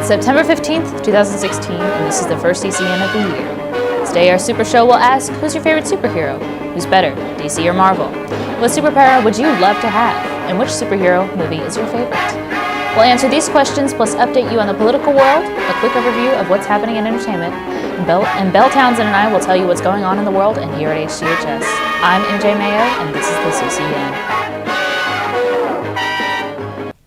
September 15th, 2016, and this is the first CCN of the year. Today our Super Show will ask, who's your favorite superhero? Who's better, DC or Marvel? What superpower would you love to have? And which superhero movie is your favorite? We'll answer these questions, plus update you on the political world, a quick overview of what's happening in entertainment, and Belle Townsend and I will tell you what's going on in the world and here at ItSoTE. I'm MJ Mayo, and this is the CCN.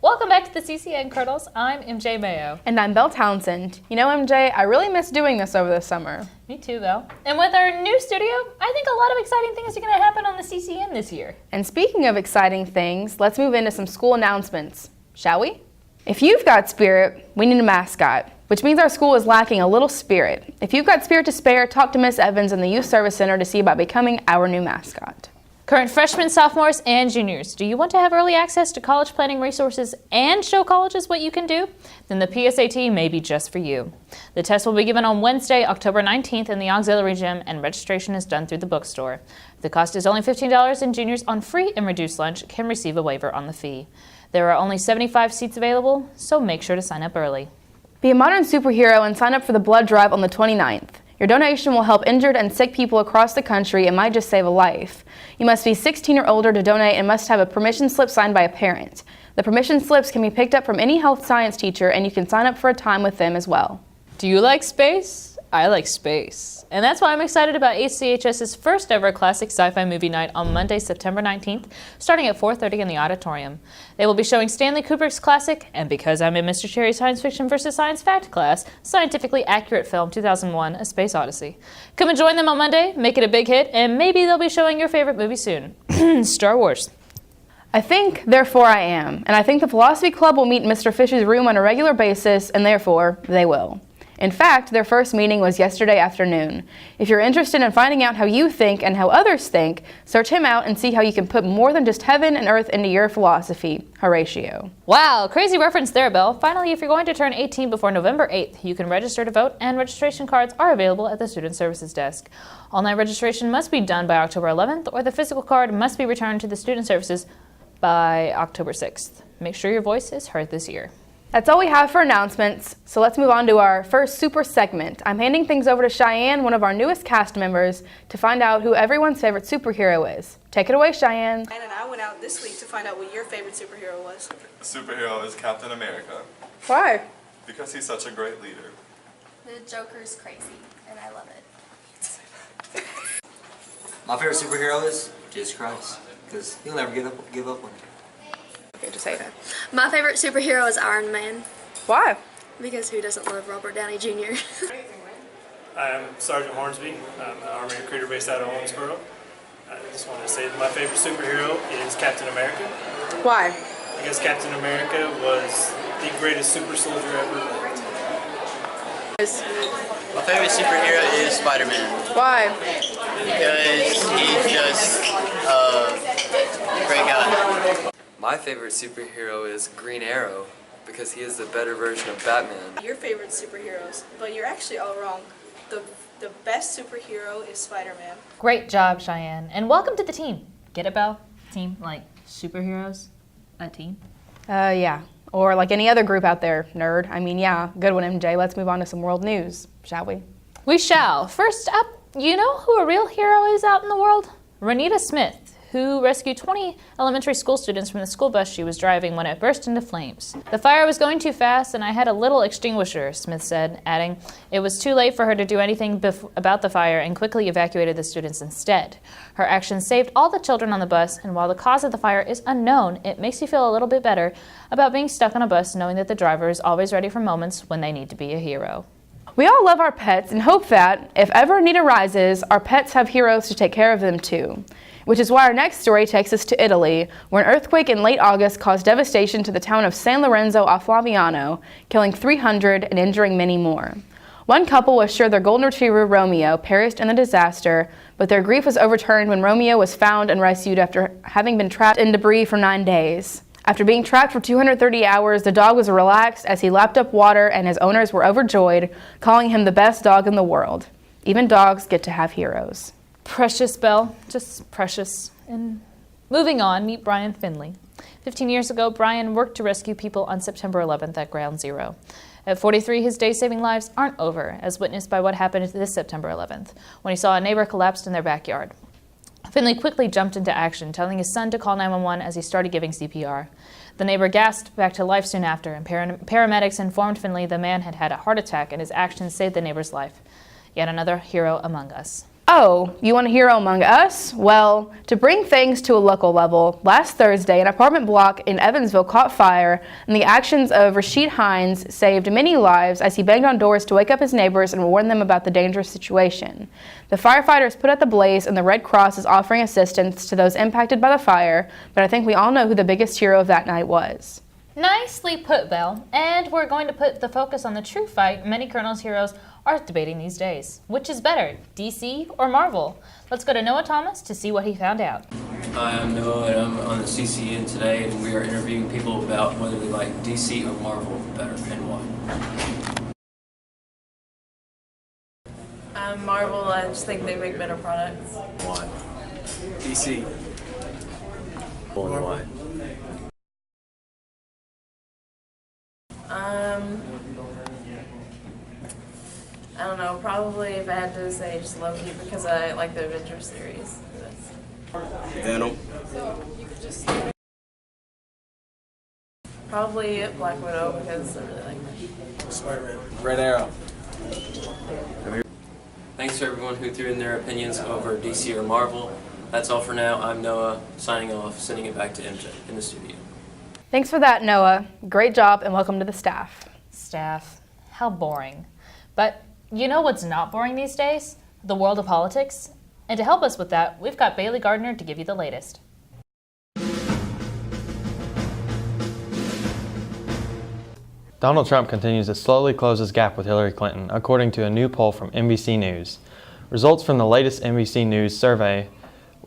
Welcome back to the CCN, Colonels. I'm MJ Mayo. And I'm Belle Townsend. You know, MJ, I really missed doing this over the summer. Me too, Belle. And with our new studio, I think a lot of exciting things are going to happen on the CCN this year. And speaking of exciting things, let's move into some school announcements, shall we? If you've got spirit, we need a mascot, which means our school is lacking a little spirit. If you've got spirit to spare, talk to Miss Evans in the Youth Service Center to see about becoming our new mascot. Current freshmen, sophomores, and juniors, do you want to have early access to college planning resources and show colleges what you can do? Then the PSAT may be just for you. The test will be given on Wednesday, October 19th in the auxiliary gym, and registration is done through the bookstore. The cost is only $15, and juniors on free and reduced lunch can receive a waiver on the fee. There are only 75 seats available, so make sure to sign up early. Be a modern superhero and sign up for the blood drive on the 29th. Your donation will help injured and sick people across the country and might just save a life. You must be 16 or older to donate and must have a permission slip signed by a parent. The permission slips can be picked up from any health science teacher, and you can sign up for a time with them as well. Do you like space? I like space. And that's why I'm excited about HCHS's first ever classic sci-fi movie night on Monday, September 19th, starting at 4:30 in the auditorium. They will be showing Stanley Kubrick's classic, and because I'm in Mr. Cherry's Science Fiction versus Science Fact class, scientifically accurate film 2001, A Space Odyssey. Come and join them on Monday, make it a big hit, and maybe they'll be showing your favorite movie soon. Star Wars. I think, therefore I am, and I think the Philosophy Club will meet in Mr. Fish's room on a regular basis, and therefore they will. In fact, their first meeting was yesterday afternoon. If you're interested in finding out how you think and how others think, search him out and see how you can put more than just heaven and earth into your philosophy. Horatio. Wow, crazy reference there, Bill. Finally, if you're going to turn 18 before November 8th, you can register to vote, and registration cards are available at the Student Services Desk. Online registration must be done by October 11th, or the physical card must be returned to the Student Services by October 6th. Make sure your voice is heard this year. That's all we have for announcements, so let's move on to our first super segment. I'm handing things over to Cheyenne, one of our newest cast members, to find out who everyone's favorite superhero is. Take it away, Cheyenne. Ryan and I went out this week to find out what your favorite superhero was. The superhero is Captain America. Why? Because he's such a great leader. The Joker's crazy, and I love it. My favorite superhero is Jesus Christ, because he'll never give up on you. Okay, just say that. My favorite superhero is Iron Man, Why? because who doesn't love Robert Downey Jr.? I'm Sergeant Hornsby. I'm an Army recruiter based out of Owensboro. I just wanted to say that my favorite superhero is Captain America, Why? because Captain America was the greatest super soldier ever. My favorite superhero is Spider-Man Why? because he's just a great guy. My favorite superhero is Green Arrow because he is the better version of Batman. Your favorite superheroes, but you're actually all wrong. The best superhero is Spider-Man. Great job, Cheyenne. And welcome to the team. Get it, Belle? Team, like superheroes? A team? Yeah. Or like any other group out there, nerd. I mean, yeah, good one, MJ. Let's move on to some world news, shall we? We shall. First up, you know who a real hero is out in the world? Renita Smith, who rescued 20 elementary school students from the school bus she was driving when it burst into flames. The fire was going too fast, and I had a little extinguisher, Smith said, adding, it was too late for her to do anything about the fire and quickly evacuated the students instead. Her actions saved all the children on the bus, and while the cause of the fire is unknown, it makes you feel a little bit better about being stuck on a bus knowing that the driver is always ready for moments when they need to be a hero. We all love our pets and hope that, if ever a need arises, our pets have heroes to take care of them too. Which is why our next story takes us to Italy, where an earthquake in late August caused devastation to the town of San Lorenzo a Flaviano, killing 300 and injuring many more. One couple was sure their golden retriever, Romeo, perished in the disaster, but their grief was overturned when Romeo was found and rescued after having been trapped in debris for 9 days. After being trapped for 230 hours, the dog was relaxed as he lapped up water, and his owners were overjoyed, calling him the best dog in the world. Even dogs get to have heroes. Precious, Belle. Just precious. And moving on, meet Brian Finley. 15 years ago, Brian worked to rescue people on September 11th at Ground Zero. At 43, his days saving lives aren't over, as witnessed by what happened this September 11th, when he saw a neighbor collapsed in their backyard. Finley quickly jumped into action, telling his son to call 911 as he started giving CPR. The neighbor gasped back to life soon after, and paramedics informed Finley the man had had a heart attack and his actions saved the neighbor's life. Yet another hero among us. Oh, you want a hero among us? Well, to bring things to a local level, last Thursday, an apartment block in Evansville caught fire, and the actions of Rashid Hines saved many lives as he banged on doors to wake up his neighbors and warn them about the dangerous situation. The firefighters put out the blaze, and the Red Cross is offering assistance to those impacted by the fire, but I think we all know who the biggest hero of that night was. Nicely put, Belle. And we're going to put the focus on the true fight many Colonel's heroes are debating these days. Which is better, DC or Marvel? Let's go to Noah Thomas to see what he found out. Hi, I'm Noah and I'm on the CCN today, and we are interviewing people about whether they like DC or Marvel better and why. Marvel, I just think they make better products. Why? DC. Why? I don't know, probably if I had to say just Loki because I like the Avengers series. Venom. Probably Black Widow because I really like her. Spider-Man. Red Arrow. Thanks to everyone who threw in their opinions over DC or Marvel. That's all for now. I'm Noah, signing off, sending it back to MJ in the studio. Thanks for that, Noah. Great job, and welcome to the staff. Staff. How boring. But you know what's not boring these days? The world of politics. And to help us with that, we've got Bailey Gardner to give you the latest. Donald Trump continues to slowly close his gap with Hillary Clinton, according to a new poll from NBC News. Results from the latest NBC News survey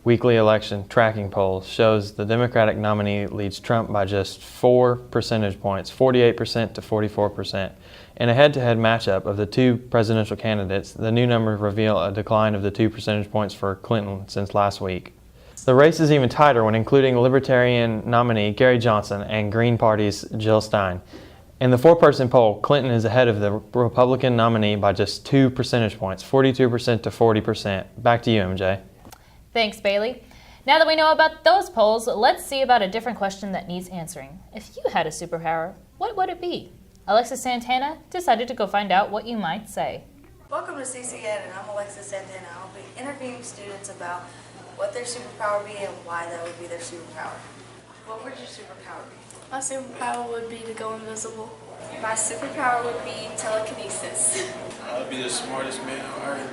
weekly election tracking poll shows the Democratic nominee leads Trump by just 4 percentage points, 48% to 44%. In a head-to-head matchup of the two presidential candidates, the new numbers reveal a decline of the 2 percentage points for Clinton since last week. The race is even tighter when including Libertarian nominee Gary Johnson and Green Party's Jill Stein. In the four-person poll, Clinton is ahead of the Republican nominee by just 2 percentage points, 42% to 40%. Back to you, MJ. Thanks, Bailey. Now that we know about those polls, let's see about a different question that needs answering. If you had a superpower, what would it be? Alexis Santana decided to go find out what you might say. Welcome to CCN, and I'm Alexis Santana. I'll be interviewing students about what their superpower would be and why that would be their superpower. What would your superpower be? My superpower would be to go invisible. My superpower would be telekinesis. I would be the smartest man on earth.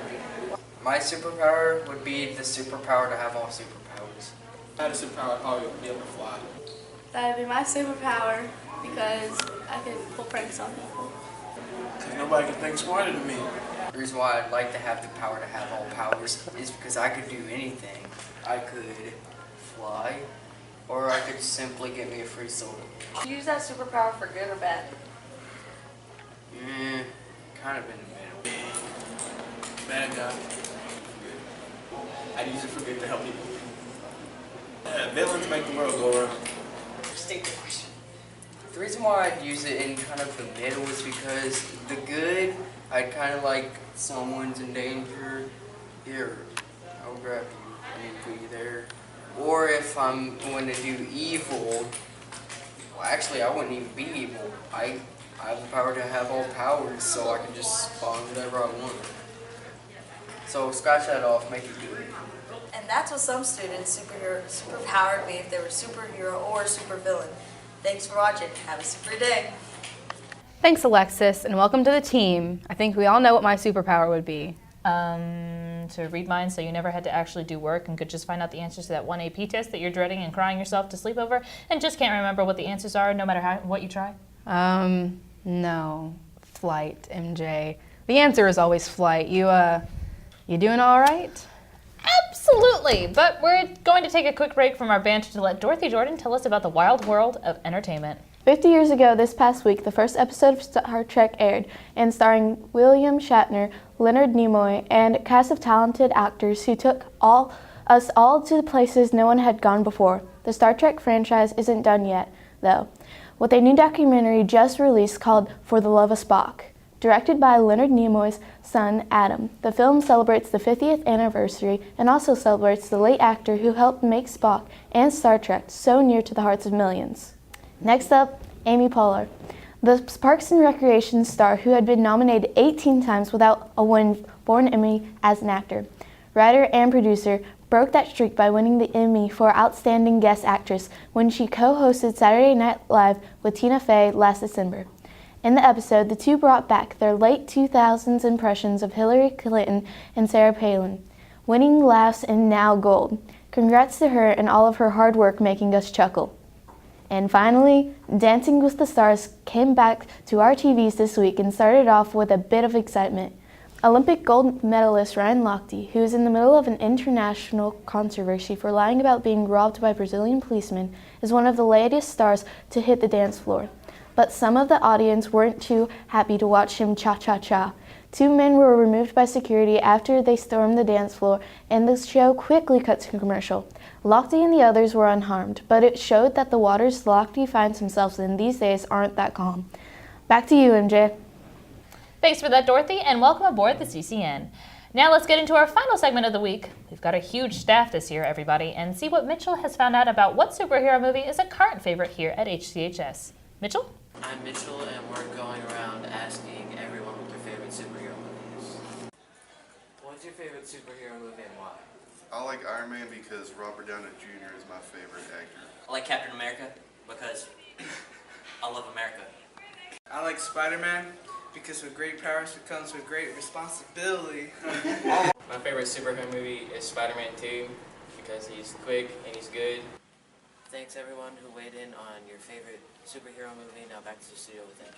My superpower would be the superpower to have all superpowers. If I had a superpower, I'd probably be able to fly. That would be my superpower because I could pull pranks on people. Because nobody can think smarter than me. The reason why I'd like to have the power to have all powers is because I could do anything. I could fly, or I could simply get me a free soda. Use that superpower for good or bad? Kind of in the middle. Bad guy. I'd use it for good to help people. Yeah, villains make the world go around. Stick question. The reason why I'd use it in kind of the middle is because the good, I'd kind of like someone's in danger. Here, I'll grab you and put you there. Or if I'm going to do evil, well, actually I wouldn't even be evil. I have the power to have all powers, so I can just spawn whatever I want. So scratch that off, make it good. And that's what some students superpower would be if they were superhero or supervillain. Thanks for watching. Have a super day. Thanks, Alexis, and welcome to the team. I think we all know what my superpower would be. To read minds so you never had to actually do work and could just find out the answers to that one AP test that you're dreading and crying yourself to sleep over and just can't remember what the answers are no matter what you try? No. Flight, MJ. The answer is always flight. You doing all right? Absolutely, but we're going to take a quick break from our banter to let Dorothy Jordan tell us about the wild world of entertainment. 50 years ago this past week, the first episode of Star Trek aired, and starring William Shatner, Leonard Nimoy, and a cast of talented actors who took us all to places no one had gone before. The Star Trek franchise isn't done yet, though. with a new documentary just released called For the Love of Spock. Directed by Leonard Nimoy's son, Adam, the film celebrates the 50th anniversary and also celebrates the late actor who helped make Spock and Star Trek so near to the hearts of millions. Next up, Amy Poehler, the Parks and Recreation star who had been nominated 18 times without a win for an Emmy as an actor. Writer and producer broke that streak by winning the Emmy for Outstanding Guest Actress when she co-hosted Saturday Night Live with Tina Fey last December. In the episode, the two brought back their late 2000s impressions of Hillary Clinton and Sarah Palin, winning laughs and now gold. Congrats to her and all of her hard work making us chuckle. And finally, Dancing with the Stars came back to our TVs this week and started off with a bit of excitement. Olympic gold medalist Ryan Lochte, who is in the middle of an international controversy for lying about being robbed by Brazilian policemen, is one of the latest stars to hit the dance floor. But some of the audience weren't too happy to watch him cha-cha-cha. Two men were removed by security after they stormed the dance floor, and the show quickly cut to commercial. Lochte and the others were unharmed, but it showed that the waters Lochte finds himself in these days aren't that calm. Back to you, MJ. Thanks for that, Dorothy, and welcome aboard the CCN. Now let's get into our final segment of the week. We've got a huge staff this year, everybody, and see what Mitchell has found out about what superhero movie is a current favorite here at HCHS. Mitchell? I'm Mitchell, and we're going around asking everyone what their favorite superhero movie is. What's your favorite superhero movie and why? I like Iron Man because Robert Downey Jr. is my favorite actor. I like Captain America because I love America. I like Spider-Man because with great powers comes with great responsibility. My favorite superhero movie is Spider-Man 2 because he's quick and he's good. Thanks everyone who weighed in on your favorite superhero movie. Now back to the studio with MJ.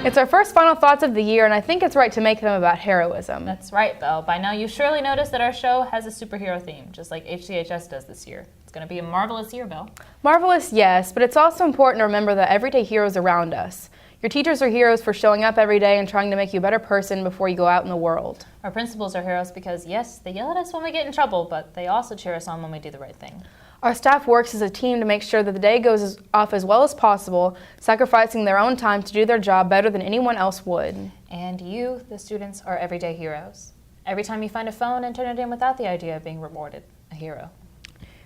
It's our first final thoughts of the year, and I think it's right to make them about heroism. That's right, Belle. By now you've surely noticed that our show has a superhero theme, just like HCHS does this year. It's going to be a marvelous year, Belle. Marvelous, yes, but it's also important to remember the everyday heroes around us. Your teachers are heroes for showing up every day and trying to make you a better person before you go out in the world. Our principals are heroes because, yes, they yell at us when we get in trouble, but they also cheer us on when we do the right thing. Our staff works as a team to make sure that the day goes off as well as possible, sacrificing their own time to do their job better than anyone else would. And you, the students, are everyday heroes. Every time you find a phone and turn it in without the idea of being rewarded, a hero.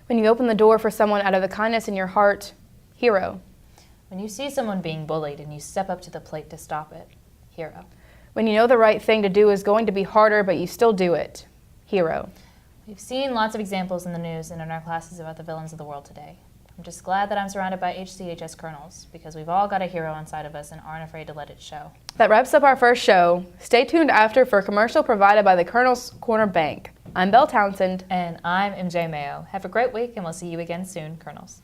When you open the door for someone out of the kindness in your heart, hero. When you see someone being bullied and you step up to the plate to stop it, hero. When you know the right thing to do is going to be harder, but you still do it, hero. We've seen lots of examples in the news and in our classes about the villains of the world today. I'm just glad that I'm surrounded by HCHS colonels, because we've all got a hero inside of us and aren't afraid to let it show. That wraps up our first show. Stay tuned after for a commercial provided by the Colonel's Corner Bank. I'm Belle Townsend. And I'm MJ Mayo. Have a great week, and we'll see you again soon, colonels.